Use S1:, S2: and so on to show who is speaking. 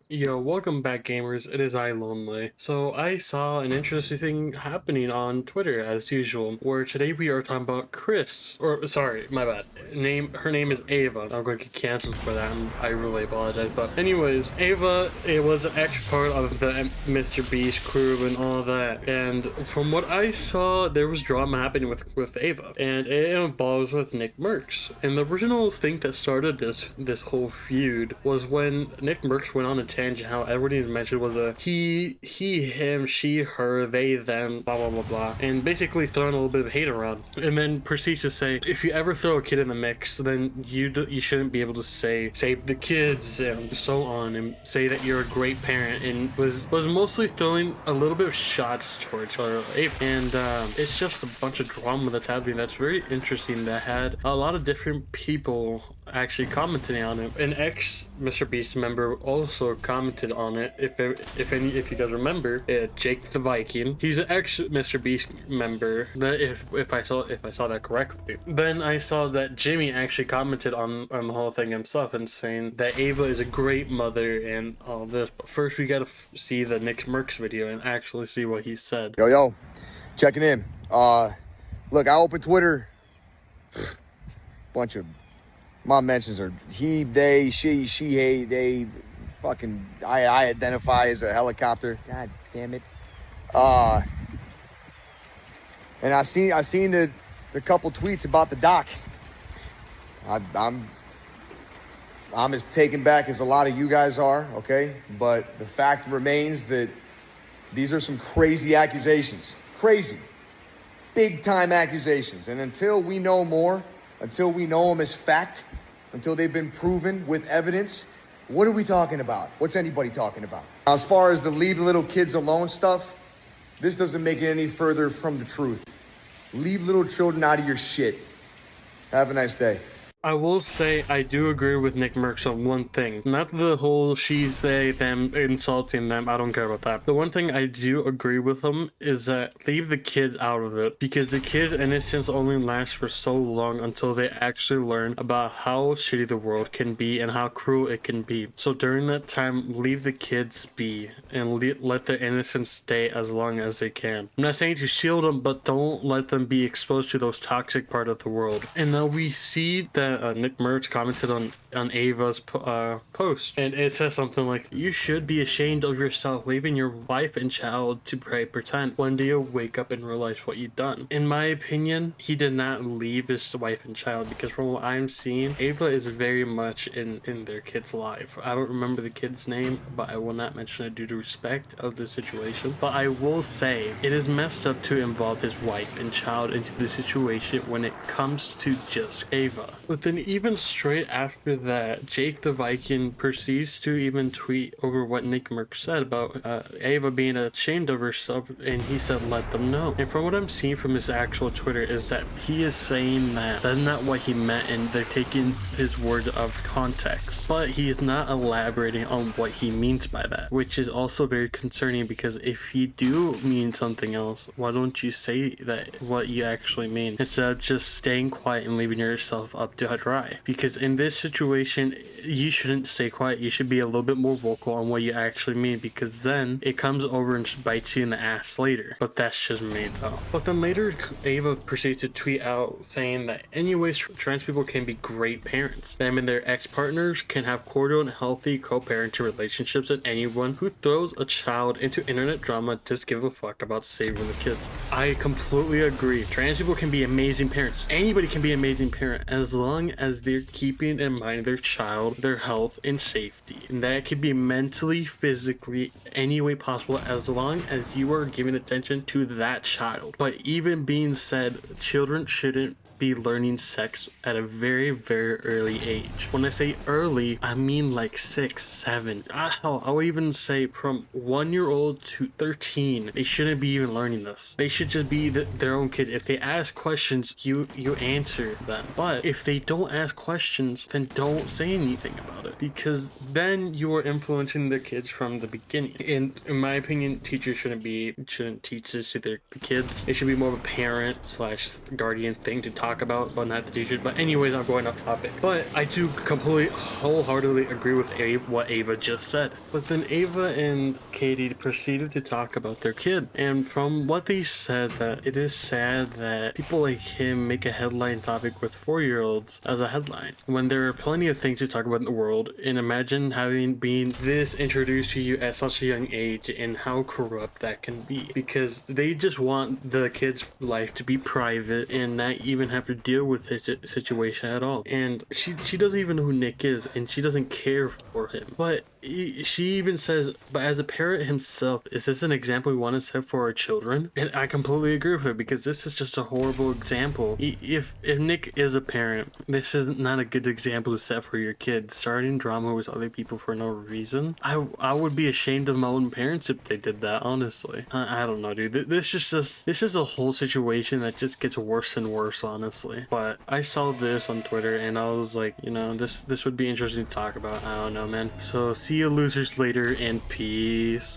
S1: Yo, welcome back, gamers. It is I, Lonely. So I saw an interesting thing happening on Twitter as usual, where today we are talking about Chris, or sorry, my bad. Her name is Ava. I'm going to get canceled for that. I really apologize. But anyways, Ava, it was an extra part of the Mr. Beast crew and all that. And from what I saw, there was drama happening with Ava, and it involves with NickMercs. And the original thing that started this whole feud was when NickMercs went on a tangent how everything mentioned was a he, him, she, her, they, them, blah blah blah blah, and basically throwing a little bit of hate around, and then proceeds to say if you ever throw a kid in the mix, then you shouldn't be able to say save the kids and so on, and say that you're a great parent, and was mostly throwing a little bit of shots towards her. And it's just a bunch of drama that's happening that's very interesting, that had a lot of different people actually commenting on it. An ex Mr. Beast member also commented on it. If you guys remember, Jake the Viking. He's an ex Mr. Beast member. That if I saw that correctly, then I saw that Jimmy actually commented on the whole thing himself and saying that Ava is a great mother and all this. But first, we gotta see the NickMercs video and actually see what he said.
S2: Yo, checking in. Look, I opened Twitter. Bunch of my mentions are he, they, she, hey, they, fucking, I identify as a helicopter. God damn it. And I seen the couple tweets about the doc. I'm as taken back as a lot of you guys are, okay? But the fact remains that these are some crazy accusations. Crazy. Big time accusations. And until we know more, until we know them as fact, until they've been proven with evidence, what are we talking about? What's anybody talking about? As far as the leave the little kids alone stuff, this doesn't make it any further from the truth. Leave little children out of your shit. Have a nice day.
S1: I will say I do agree with NickMercs on one thing. Not the whole she, they, them, insulting them. I don't care about that. The one thing I do agree with them is that leave the kids out of it, because the kid innocence only lasts for so long until they actually learn about how shitty the world can be and how cruel it can be. So during that time, leave the kids be and let their innocence stay as long as they can. I'm not saying to shield them, but don't let them be exposed to those toxic part of the world. And now we see that NickMercs commented on Ava's post, and it says something like, you should be ashamed of yourself leaving your wife and child to pretend. One day you'll wake up and realize what you've done. In my opinion, he did not leave his wife and child, because from what I'm seeing, Ava is very much in their kid's life. I don't remember the kid's name, but I will not mention it due to respect of the situation. But I will say it is messed up to involve his wife and child into the situation when it comes to just Ava. But then even straight after that, Jake the Viking proceeds to even tweet over what NickMercs said about Ava being ashamed of herself, and he said let them know. And from what I'm seeing from his actual Twitter is that he is saying that that's not what he meant, and they're taking his word of context. But he is not elaborating on what he means by that, which is also very concerning, because if you do mean something else, why don't you say that what you actually mean, instead of just staying quiet and leaving yourself up to dry? Because in this situation, you shouldn't stay quiet. You should be a little bit more vocal on what you actually mean, because then it comes over and bites you in the ass later. But that's just me though. But then later, Ava proceeds to tweet out saying that anyways, trans people can be great parents. Them and their ex-partners can have cordial and healthy co-parenting relationships, and anyone who throws a child into internet drama just give a fuck about saving the kids. I completely agree. Trans people can be amazing parents. Anybody can be an amazing parent as long as they're keeping in mind their child, their health, and safety. And that could be mentally, physically, any way possible, as long as you are giving attention to that child. But even being said, children shouldn't be learning sex at a very, very early age. When I say early, I mean like 6, 7. I'll even say from 1-year-old to 13. They shouldn't be even learning this. They should just be their own kids. If they ask questions, you answer them. But if they don't ask questions, then don't say anything about it, because then you are influencing the kids from the beginning. And in my opinion, teachers shouldn't teach this to the kids. It should be more of a parent/guardian thing to talk talk about, but not the teachers. But anyways, I'm going off topic. But I do completely, wholeheartedly agree with what Ava just said. But then Ava and Katie proceeded to talk about their kid, and from what they said, that it is sad that people like him make a headline topic with 4-year-olds as a headline when there are plenty of things to talk about in the world. And imagine having been this introduced to you at such a young age and how corrupt that can be, because they just want the kid's life to be private and not even have to deal with his situation at all. And she doesn't even know who Nick is, and she doesn't care for him. But she even says, but as a parent himself, is this an example we want to set for our children? And I completely agree with her, because this is just a horrible example. If Nick is a parent, this is not a good example to set for your kids. Starting drama with other people for no reason. I would be ashamed of my own parents if they did that, honestly. I don't know, dude. This is a whole situation that just gets worse and worse, honestly. But I saw this on Twitter and I was like, you know, this would be interesting to talk about. I don't know, man. So see you losers later, and peace.